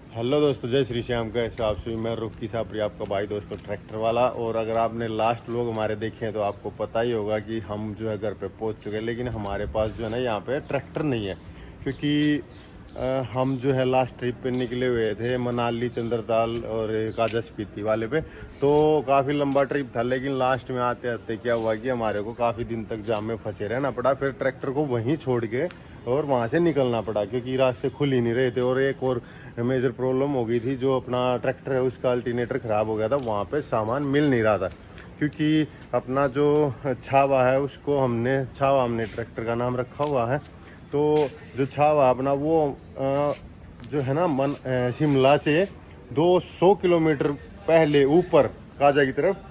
Hello दोस्तों, जय श्री श्याम। कैसे हो आप सभी? मैं रुक्की सापरी, आपका भाई दोस्तों ट्रैक्टर वाला। और अगर आपने लास्ट लोग हमारे देखे हैं तो आपको पता ही होगा कि हम जो है घर पे पहुंच चुके हैं, लेकिन हमारे पास जो है ना यहाँ पे ट्रैक्टर नहीं है। क्योंकि हम जो है लास्ट ट्रिप पे निकले हुए थे मनाली, चंद्रताल और काजा स्पीति वाले पे। तो काफ़ी लंबा ट्रिप था, लेकिन लास्ट में आते आते क्या हुआ कि हमारे को काफ़ी दिन तक जाम में फंसे रहना पड़ा। फिर ट्रैक्टर को वहीं छोड़ के और वहाँ से निकलना पड़ा, क्योंकि रास्ते खुल ही नहीं रहे थे। और एक और मेजर प्रॉब्लम हो गई थी, जो अपना ट्रैक्टर है उसका अल्टरनेटर ख़राब हो गया था, वहाँ पे सामान मिल नहीं रहा था। क्योंकि अपना जो छावा है उसको हमने ट्रैक्टर का नाम रखा हुआ है। तो जो छावा अपना वो जो है ना शिमला से 200 किलोमीटर पहले ऊपर काजा की तरफ,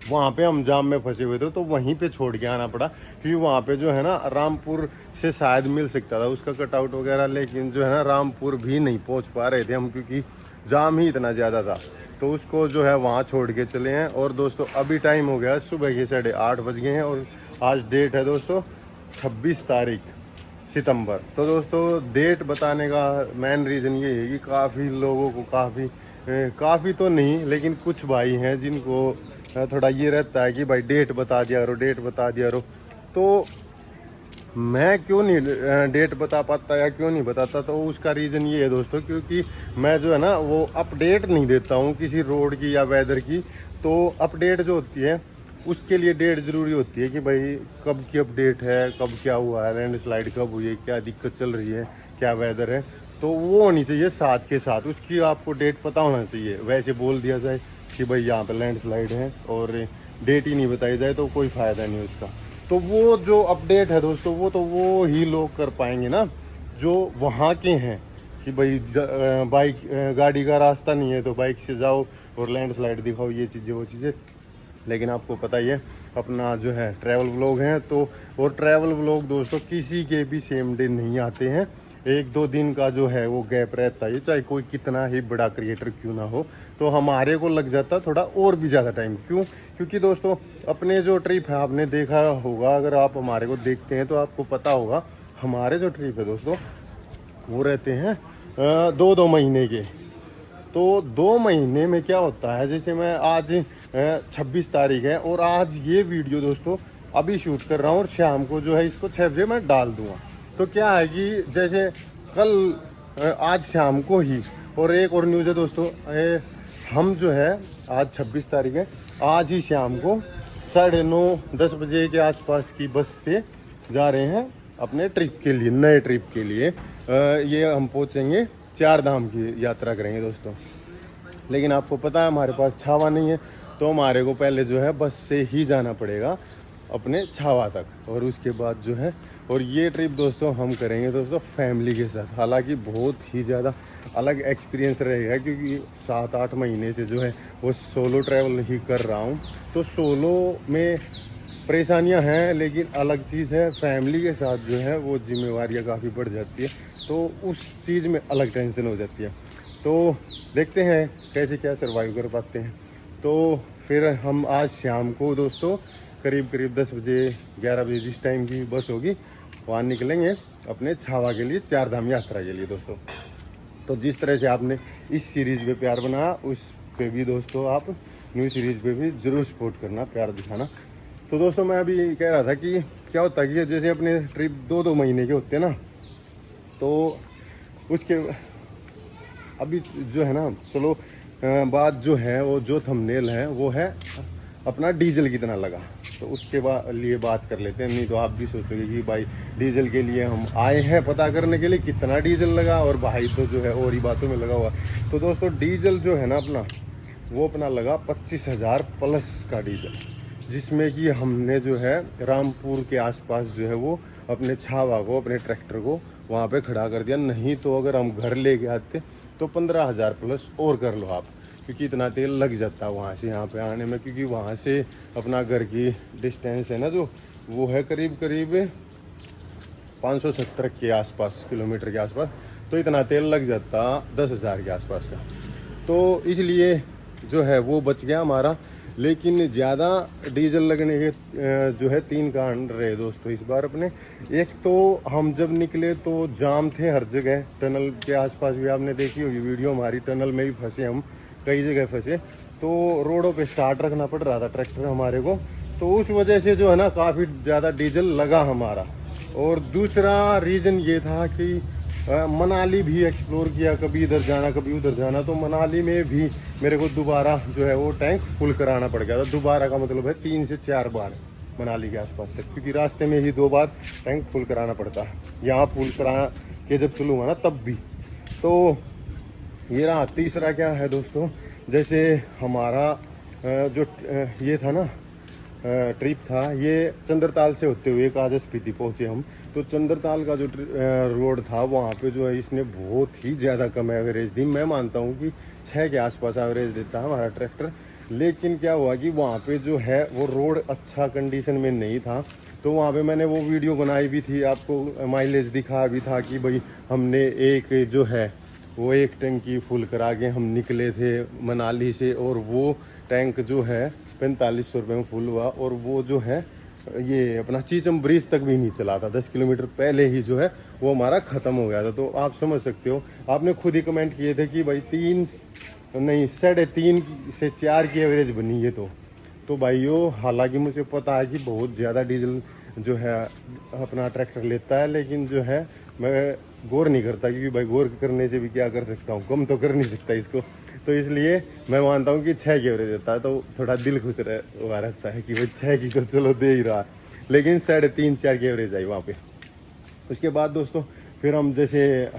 वहाँ पे हम जाम में फंसे हुए थे। तो वहीं पे छोड़ के आना पड़ा, क्योंकि वहाँ पे जो है ना रामपुर से शायद मिल सकता था उसका कटआउट वगैरह, लेकिन जो है ना रामपुर भी नहीं पहुँच पा रहे थे हम, क्योंकि जाम ही इतना ज़्यादा था। तो उसको जो है वहाँ छोड़ के चले हैं। और दोस्तों अभी टाइम हो गया सुबह के 8:30 बज गए हैं, और आज डेट है दोस्तों 26 तारीख सितंबर। तो दोस्तों डेट बताने का मेन रीज़न ये है कि काफ़ी लोगों को काफ़ी तो नहीं, लेकिन कुछ भाई हैं जिनको थोड़ा ये रहता है कि भाई डेट बता दिया करो, डेट बता दिया करो। तो मैं क्यों नहीं डेट बता पाता या क्यों नहीं बताता, तो उसका रीज़न ये है दोस्तों, क्योंकि मैं जो है ना वो अपडेट नहीं देता हूँ किसी रोड की या वेदर की। तो अपडेट जो होती है उसके लिए डेट ज़रूरी होती है कि भाई कब की अपडेट है, कब क्या हुआ है, लैंडस्लाइड कब हुई है, क्या दिक्कत चल रही है, क्या वेदर है। तो वो होनी चाहिए साथ के साथ, उसकी आपको डेट पता होना चाहिए। वैसे बोल दिया जाए कि भाई यहाँ पे लैंडस्लाइड है और डेट ही नहीं बताई जाए तो कोई फ़ायदा नहीं उसका। तो वो जो अपडेट है दोस्तों, वो ही लोग कर पाएंगे ना जो वहाँ के हैं, कि भाई गाड़ी का रास्ता नहीं है तो बाइक से जाओ और लैंडस्लाइड दिखाओ, ये चीज़ें वो चीज़ें। लेकिन आपको पता ही है अपना जो है ट्रैवल व्लॉग हैं, तो और ट्रैवल व्लॉग दोस्तों किसी के भी सेम डे नहीं आते हैं। 1-2 दिन का जो है वो गैप रहता है, चाहे कोई कितना ही बड़ा क्रिएटर क्यों ना हो। तो हमारे को लग जाता थोड़ा और भी ज़्यादा टाइम। क्यों? क्योंकि दोस्तों अपने जो ट्रिप है आपने देखा होगा, अगर आप हमारे को देखते हैं तो आपको पता होगा हमारे जो ट्रिप है दोस्तों वो रहते हैं 2-2 महीने के। तो 2 महीने में क्या होता है, जैसे मैं आज 26 तारीख है और आज ये वीडियो दोस्तों अभी शूट कर रहा हूँ और शाम को जो है इसको 6 बजे मैं डाल दूँगा। तो क्या है कि जैसे कल आज शाम को ही, और एक और न्यूज़ है दोस्तों, हम जो है आज 26 तारीख है, आज ही शाम को 9:30-10 बजे के आसपास की बस से जा रहे हैं अपने ट्रिप के लिए, नए ट्रिप के लिए। ये हम पहुँचेंगे, 4 धाम की यात्रा करेंगे दोस्तों। लेकिन आपको पता है हमारे पास छावा नहीं है, तो हमारे को पहले जो है बस से ही जाना पड़ेगा अपने छावा तक, और उसके बाद जो है, और ये ट्रिप दोस्तों हम करेंगे दोस्तों फैमिली के साथ। हालांकि बहुत ही ज़्यादा अलग एक्सपीरियंस रहेगा, क्योंकि 7-8 महीने से जो है वो सोलो ट्रैवल ही कर रहा हूँ। तो सोलो में परेशानियां हैं, लेकिन अलग चीज़ है फैमिली के साथ जो है वो जिम्मेवारियां काफ़ी बढ़ जाती है, तो उस चीज़ में अलग टेंशन हो जाती है। तो देखते हैं कैसे क्या सर्वाइव कर पाते हैं। तो फिर हम आज शाम को दोस्तों करीब 10 बजे 11 बजे जिस टाइम की बस होगी वहाँ निकलेंगे अपने छावा के लिए, 4 धाम यात्रा के लिए दोस्तों। तो जिस तरह से आपने इस सीरीज़ पे प्यार बनाया, उस पे भी दोस्तों आप न्यू सीरीज़ पे भी ज़रूर सपोर्ट करना, प्यार दिखाना। तो दोस्तों मैं अभी कह रहा था कि क्या होता है कि जैसे अपने ट्रिप 2-2 महीने के होते हैं ना, तो उसके अभी जो है ना, चलो बात जो है वो जो थंबनेल है वो है अपना डीजल कितना लगा, तो उसके लिए बात कर लेते हैं। नहीं तो आप भी सोचोगे कि भाई डीजल के लिए हम आए हैं पता करने के लिए कितना डीजल लगा, और भाई तो जो है और ही बातों में लगा हुआ। तो दोस्तों डीजल जो है ना अपना, वो अपना लगा 25,000 प्लस का डीजल, जिसमें कि हमने जो है रामपुर के आसपास जो है वो अपने छावा को, अपने ट्रैक्टर को वहाँ पे खड़ा कर दिया। नहीं तो अगर हम घर ले के आते तो 15,000 प्लस और कर लो आप, क्योंकि इतना तेल लग जाता है वहाँ से यहाँ पे आने में। क्योंकि वहाँ से अपना घर की डिस्टेंस है ना जो, वो है करीब 570 के आसपास किलोमीटर के आसपास, तो इतना तेल लग जाता 10,000 के आसपास का। तो इसलिए जो है वो बच गया हमारा लेकिन ज़्यादा डीजल लगने के जो है 3 कारण रहे दोस्तों इस बार अपने। एक तो हम जब निकले तो जाम थे हर जगह, टनल के आसपास भी आपने देखी होगी वीडियो हमारी, टनल में भी फंसे हम, कई जगह फंसे, तो रोडों पे स्टार्ट रखना पड़ रहा था ट्रैक्टर हमारे को, तो उस वजह से जो है ना काफ़ी ज़्यादा डीजल लगा हमारा। और दूसरा रीज़न ये था कि मनाली भी एक्सप्लोर किया, कभी इधर जाना कभी उधर जाना, तो मनाली में भी मेरे को दोबारा जो है वो टैंक फुल कराना पड़ गया था। दोबारा का मतलब है 3 से 4 बार मनाली के आसपास तक, क्योंकि रास्ते में ही 2 बार टैंक फुल कराना पड़ता है। यहाँ फुल करा के जब चलूँगा ना तब भी। तो ये रहा। तीसरा क्या है दोस्तों, जैसे हमारा जो ये था ना ट्रिप था, ये चंद्रताल से होते हुए काजा स्पीति पहुँचे हम। तो चंद्रताल का जो रोड था वहाँ पे जो है इसने बहुत ही ज़्यादा कम एवरेज दी। मैं मानता हूँ कि 6 के आसपास एवरेज देता है हमारा ट्रैक्टर, लेकिन क्या हुआ कि वहाँ पे जो है वो रोड अच्छा कंडीशन में नहीं था। तो वहाँ पे मैंने वो वीडियो बनाई भी थी, आपको माइलेज दिखा भी था कि भाई हमने एक जो है वो एक टंकी फुल करा के हम निकले थे मनाली से, और वो टैंक जो है 4500 रुपये में फुल हुआ, और वो जो है ये अपना चीचम ब्रिज तक भी नहीं चला था, 10 किलोमीटर पहले ही जो है वो हमारा ख़त्म हो गया था। तो आप समझ सकते हो, आपने खुद ही कमेंट किए थे कि भाई 3.5 से 4 की एवरेज बनी है। तो भाइयों, हालांकि मुझे पता है कि बहुत ज़्यादा डीजल जो है अपना ट्रैक्टर लेता है, लेकिन जो है मैं गौर नहीं करता, क्योंकि भाई गौर करने से भी क्या कर सकता हूँ, कम तो कर नहीं सकता इसको। तो इसलिए मैं मानता हूँ कि 6 की एवरेज देता है, तो थोड़ा दिल खुश हुआ रहता है कि भाई 6 की तो चलो दे ही रहा, लेकिन 3.5-4 की एवरेज आई वहाँ पे। उसके बाद दोस्तों फिर हम जैसे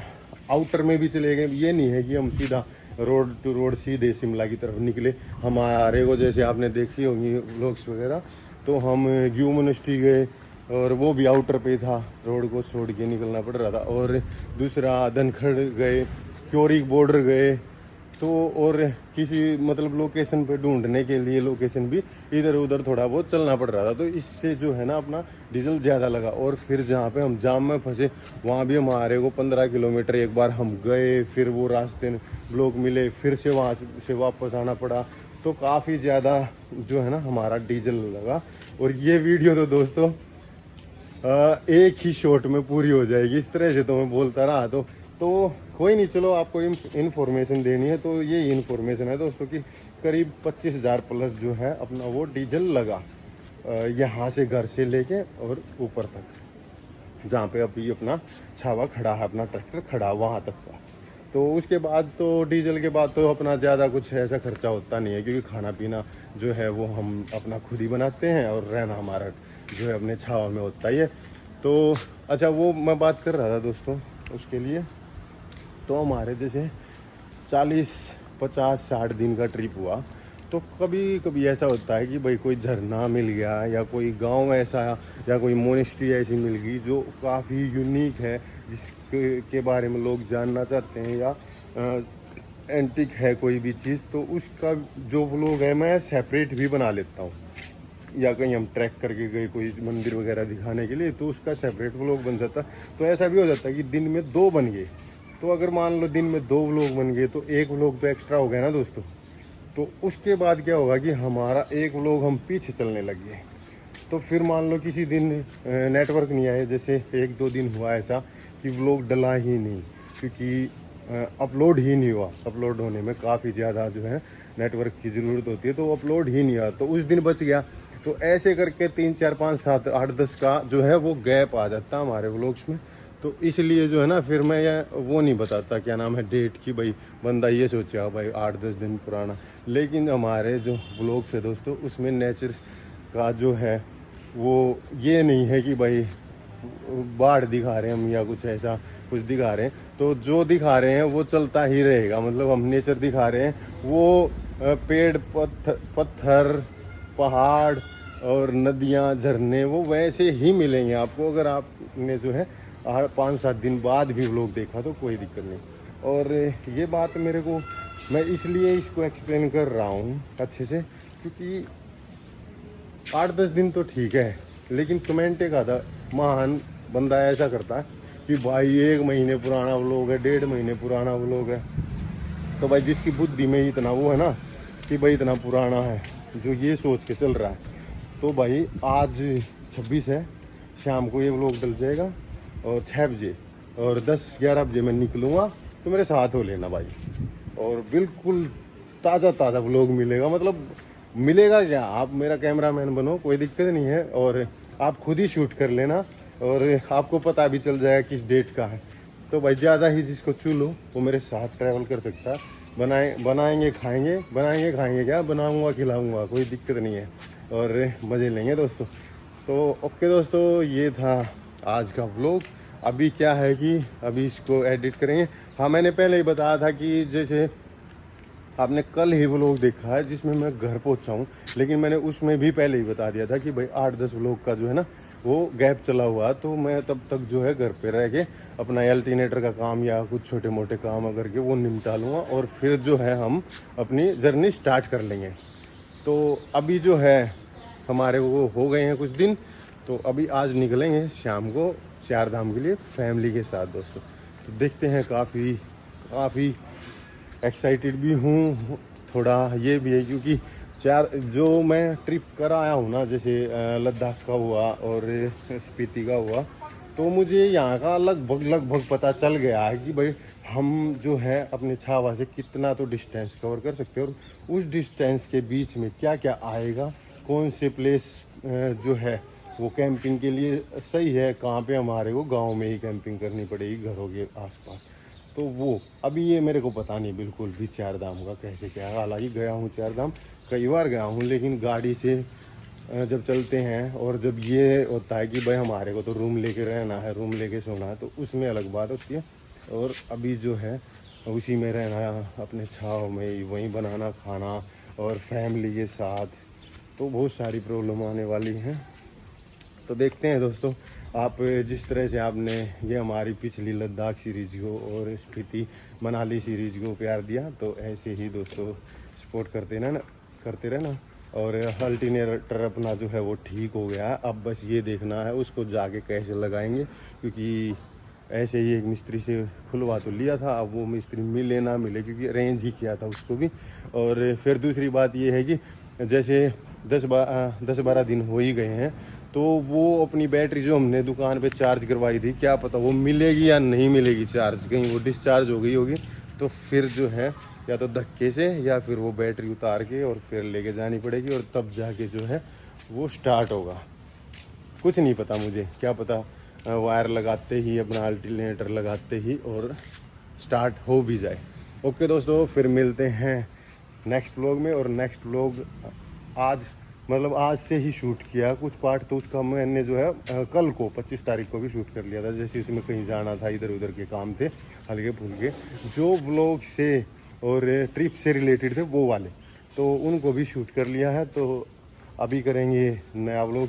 आउटर में भी चले गए। ये नहीं है कि हम सीधा रोड टू रोड सीधे शिमला की तरफ निकले। हमारे को जैसे आपने देखी होंगी व्लॉग्स वगैरह, तो हम ग्यू मोनेस्ट्री गए, और वो भी आउटर पे था, रोड को छोड़ के निकलना पड़ रहा था। और दूसरा धनखड़ गए, क्योरी बॉर्डर गए, तो और किसी मतलब लोकेशन पे ढूंढने के लिए लोकेशन भी इधर उधर थोड़ा बहुत चलना पड़ रहा था। तो इससे जो है ना अपना डीजल ज़्यादा लगा। और फिर जहाँ पे हम जाम में फंसे वहाँ भी हमारे को 15 किलोमीटर एक बार हम गए, फिर वो रास्ते ब्लॉक मिले, फिर से वहाँ से वापस आना पड़ा। तो काफ़ी ज़्यादा जो है ना हमारा डीजल लगा। और ये वीडियो तो दोस्तों एक ही शॉट में पूरी हो जाएगी, इस तरह से तो मैं बोलता रहा। तो कोई नहीं, चलो आपको इन्फॉर्मेशन देनी है, तो ये इन्फॉर्मेशन है दोस्तों कि करीब 25,000 प्लस जो है अपना वो डीजल लगा, यहाँ से घर से लेके और ऊपर तक, जहाँ पे अभी अपना छावा खड़ा है, अपना ट्रैक्टर खड़ा वहाँ तक का। तो उसके बाद तो डीजल के बाद तो अपना ज़्यादा कुछ ऐसा खर्चा होता नहीं है, क्योंकि खाना पीना जो है वो हम अपना खुद ही बनाते हैं, और रहना हमारा जो है अपने छावा में होता ही है। तो अच्छा, वो मैं बात कर रहा था दोस्तों उसके लिए, तो हमारे जैसे 40, 50, 60 दिन का ट्रिप हुआ, तो कभी कभी ऐसा होता है कि भाई कोई झरना मिल गया, या कोई गांव ऐसा, या कोई मोनेस्ट्री ऐसी मिल गई जो काफ़ी यूनिक है, जिसके बारे में लोग जानना चाहते हैं, या एंटिक है कोई भी चीज़, तो उसका जो व्लॉग है मैं सेपरेट भी बना लेता हूँ। या कहीं हम ट्रैक करके गए कोई मंदिर वगैरह दिखाने के लिए, तो उसका सेपरेट व्लॉग बन जाता। तो ऐसा भी हो जाता है कि दिन में 2 बन गए। तो अगर मान लो दिन में 2 व्लॉग बन गए, तो 1 व्लॉग तो एक्स्ट्रा हो गया ना दोस्तों। तो उसके बाद क्या होगा कि हमारा 1 व्लॉग हम पीछे चलने लग गए। तो फिर मान लो किसी दिन नेटवर्क नहीं आए, जैसे 1-2 दिन हुआ ऐसा कि व्लॉग डला ही नहीं, क्योंकि अपलोड ही नहीं हुआ। अपलोड होने में काफ़ी ज़्यादा जो है नेटवर्क की ज़रूरत होती है, तो अपलोड ही नहीं हुआ, तो उस दिन बच गया। तो ऐसे करके 3, 4, 5, 7, 8, 10 का जो है वो गैप आ जाता हमारे व्लॉग्स में। तो इसलिए जो है ना फिर मैं ये वो नहीं बताता क्या नाम है डेट की, भाई बंदा ये सोचेगा भाई 8-10 दिन पुराना। लेकिन हमारे जो व्लॉग्स है दोस्तों, उसमें नेचर का जो है वो ये नहीं है कि भाई बाढ़ दिखा रहे हैं हम या कुछ ऐसा कुछ दिखा रहे हैं। तो जो दिखा रहे हैं वो चलता ही रहेगा। मतलब हम नेचर दिखा रहे हैं, वो पेड़ पत्थर पहाड़ और नदियाँ झरने वो वैसे ही मिलेंगे आपको, अगर आपने जो है 5-7 दिन बाद भी व्लॉग देखा तो कोई दिक्कत नहीं। और ये बात मेरे को, मैं इसलिए इसको एक्सप्लेन कर रहा हूँ अच्छे से, क्योंकि 8-10 दिन तो ठीक है, लेकिन कमेंट एक आधा महान बंदा ऐसा करता है कि भाई 1 महीने पुराना व्लॉग है, 1.5 महीने पुराना व्लॉग है। तो भाई जिसकी बुद्धि में इतना वो है ना कि भाई इतना पुराना है, जो ये सोच के चल रहा है, तो भाई आज 26 है, शाम को ये व्लॉग डल जाएगा और 6 बजे और 10-11 बजे मैं निकलूँगा, तो मेरे साथ हो लेना भाई। और बिल्कुल ताज़ा ताज़ा व्लॉग मिलेगा, मतलब मिलेगा क्या, आप मेरा कैमरामैन बनो, कोई दिक्कत नहीं है, और आप खुद ही शूट कर लेना और आपको पता भी चल जाएगा किस डेट का है। तो भाई ज़्यादा ही जिसको चुलो वो मेरे साथ ट्रैवल कर सकता है। बनाएंगे खाएंगे क्या, बनाऊंगा खिलाऊंगा, कोई दिक्कत नहीं है, और मज़े लेंगे दोस्तों। तो ओके दोस्तों, ये था आज का व्लॉग। अभी क्या है कि अभी इसको एडिट करेंगे। हाँ, मैंने पहले ही बताया था कि जैसे आपने कल ही व्लॉग देखा है जिसमें मैं घर पहुंचा हूँ, लेकिन मैंने उसमें भी पहले ही बता दिया था कि भाई 8-10 व्लॉग का जो है ना वो गैप चला हुआ, तो मैं तब तक जो है घर पे रह के अपना अल्टरनेटर का काम या कुछ छोटे मोटे काम करके वो निपटा लूँगा, और फिर जो है हम अपनी जर्नी स्टार्ट कर लेंगे। तो अभी जो है हमारे वो हो गए हैं कुछ दिन, तो अभी आज निकलेंगे शाम को 4 धाम के लिए फैमिली के साथ दोस्तों। तो देखते हैं, काफ़ी एक्साइटेड भी हूँ, थोड़ा ये भी है क्योंकि जो मैं ट्रिप कर आया हूँ ना, जैसे लद्दाख का हुआ और स्पीति का हुआ, तो मुझे यहाँ का लगभग पता चल गया है कि भाई हम जो है अपने छावा से कितना तो डिस्टेंस कवर कर सकते हैं, और उस डिस्टेंस के बीच में क्या क्या आएगा, कौन से प्लेस जो है वो कैंपिंग के लिए सही है, कहाँ पे हमारे को गांव में ही कैंपिंग करनी पड़ेगी घरों के आसपास। तो वो अभी ये मेरे को पता नहीं बिल्कुल भी 4 धाम का कैसे क्या है। हालांकि गया हूँ 4 धाम, कई बार गया हूँ, लेकिन गाड़ी से जब चलते हैं और जब ये होता है कि भाई हमारे को तो रूम लेके रहना है, रूम लेके सोना है, तो उसमें अलग बात होती है। और अभी जो है उसी में रहना है, अपने छाव में वहीं बनाना खाना और फैमिली के साथ, तो बहुत सारी प्रॉब्लम आने वाली हैं। तो देखते हैं दोस्तों, आप जिस तरह से आपने ये हमारी पिछली लद्दाख सीरीज़ को और स्पीति मनाली सीरीज़ को प्यार दिया, तो ऐसे ही दोस्तों सपोर्ट करते रहना। और अल्टरनेटर अपना जो है वो ठीक हो गया है, अब बस ये देखना है उसको जाके कैसे लगाएंगे, क्योंकि ऐसे ही एक मिस्त्री से खुलवा तो लिया था, अब वो मिस्त्री मिले ना मिले, क्योंकि अरेंज ही किया था उसको भी। और फिर दूसरी बात ये है कि जैसे 10-12 दिन हो ही गए हैं, तो वो अपनी बैटरी जो हमने दुकान पे चार्ज करवाई थी, क्या पता वो मिलेगी या नहीं मिलेगी चार्ज, कहीं वो डिस्चार्ज हो गई होगी, तो फिर जो है या तो धक्के से या फिर वो बैटरी उतार के और फिर लेके जानी पड़ेगी, और तब जाके जो है वो स्टार्ट होगा। कुछ नहीं पता मुझे, क्या पता वायर लगाते ही, अपना अल्टरनेटर लगाते ही और स्टार्ट हो भी जाए। ओके दोस्तों, फिर मिलते हैं नेक्स्ट व्लॉग में। और नेक्स्ट व्लॉग आज से ही शूट किया कुछ पार्ट, तो उसका मैंने जो है कल को 25 तारीख को भी शूट कर लिया था, जैसे उसमें कहीं जाना था, इधर उधर के काम थे हल्के फुल्के, जो व्लॉग से और ट्रिप से रिलेटेड थे वो वाले, तो उनको भी शूट कर लिया है। तो अभी करेंगे नया व्लॉग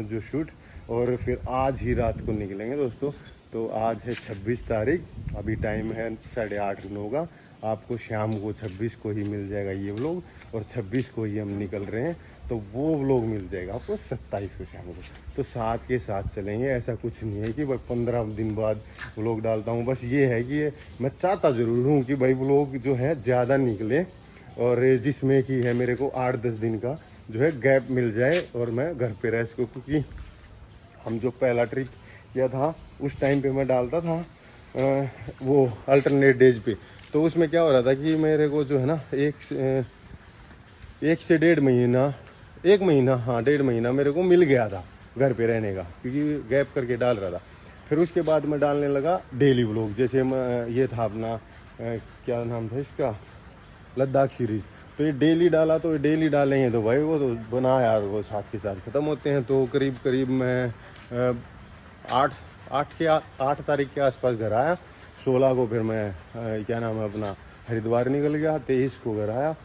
जो शूट, और फिर आज ही रात को निकलेंगे दोस्तों। तो आज है 26 तारीख, अभी टाइम है 8:30-9 का। आपको शाम को 26 को ही मिल जाएगा ये व्लॉग, और 26 को ही हम निकल रहे हैं, तो वो व्लॉग मिल जाएगा आपको 27 को शाम को। तो साथ के साथ चलेंगे, ऐसा कुछ नहीं है कि भाई 15 दिन बाद व्लॉग डालता हूँ। बस ये है कि मैं चाहता ज़रूर हूँ कि भाई व्लॉग जो है ज़्यादा निकले, और जिसमें कि है मेरे को 8-10 दिन का जो है गैप मिल जाए, और मैं घर पे रह सकूँ। क्योंकि हम जो पहला ट्रिप किया था उस टाइम पे मैं डालता था वो अल्टरनेट डेज पे, तो उसमें क्या हो रहा था कि मेरे को जो है ना 1 से 1.5 महीना मेरे को मिल गया था घर पे रहने का, क्योंकि गैप करके डाल रहा था। फिर उसके बाद मैं डालने लगा डेली व्लॉग, जैसे मैं ये था अपना क्या नाम था इसका, लद्दाख सीरीज़। तो ये डेली डाला, तो ये डेली डालेंगे तो भाई वो तो बना यार, वो साथ के साथ ख़त्म होते हैं। तो करीब मैं 8 तारीख के आसपास घर आया, 16 को फिर मैं क्या नाम है अपना हरिद्वार निकल गया, 23 को घर आया।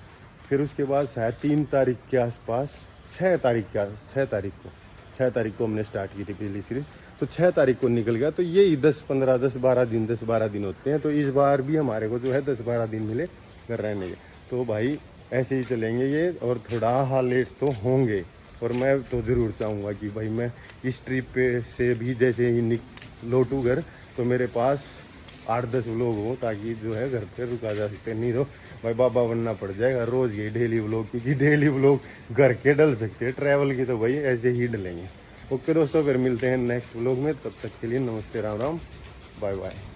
फिर उसके बाद शायद 3 तारीख के आसपास, 6 तारीख को हमने स्टार्ट की थी पहली सीरीज़, तो 6 तारीख को निकल गया। तो यही 10-12 दिन होते हैं। तो इस बार भी हमारे को जो है 10-12 दिन मिले घर रहने के। तो भाई ऐसे ही चलेंगे ये, और थोड़ा लेट तो होंगे, और मैं तो ज़रूर चाहूँगा कि भाई मैं इस ट्रिप पे से भी जैसे ही लौटूँ घर, तो मेरे पास 8-10 व्लॉग हो, ताकि जो है घर पे रुका जा सकते, नहीं तो भाई बाबा बनना पड़ जाएगा रोज़ ये डेली व्लॉग, क्योंकि डेली व्लॉग घर के डल सकते हैं, ट्रैवल की तो भाई ऐसे ही डलेंगे। ओके दोस्तों, फिर मिलते हैं नेक्स्ट व्लॉग में, तब तक के लिए नमस्ते, राम राम, बाय बाय।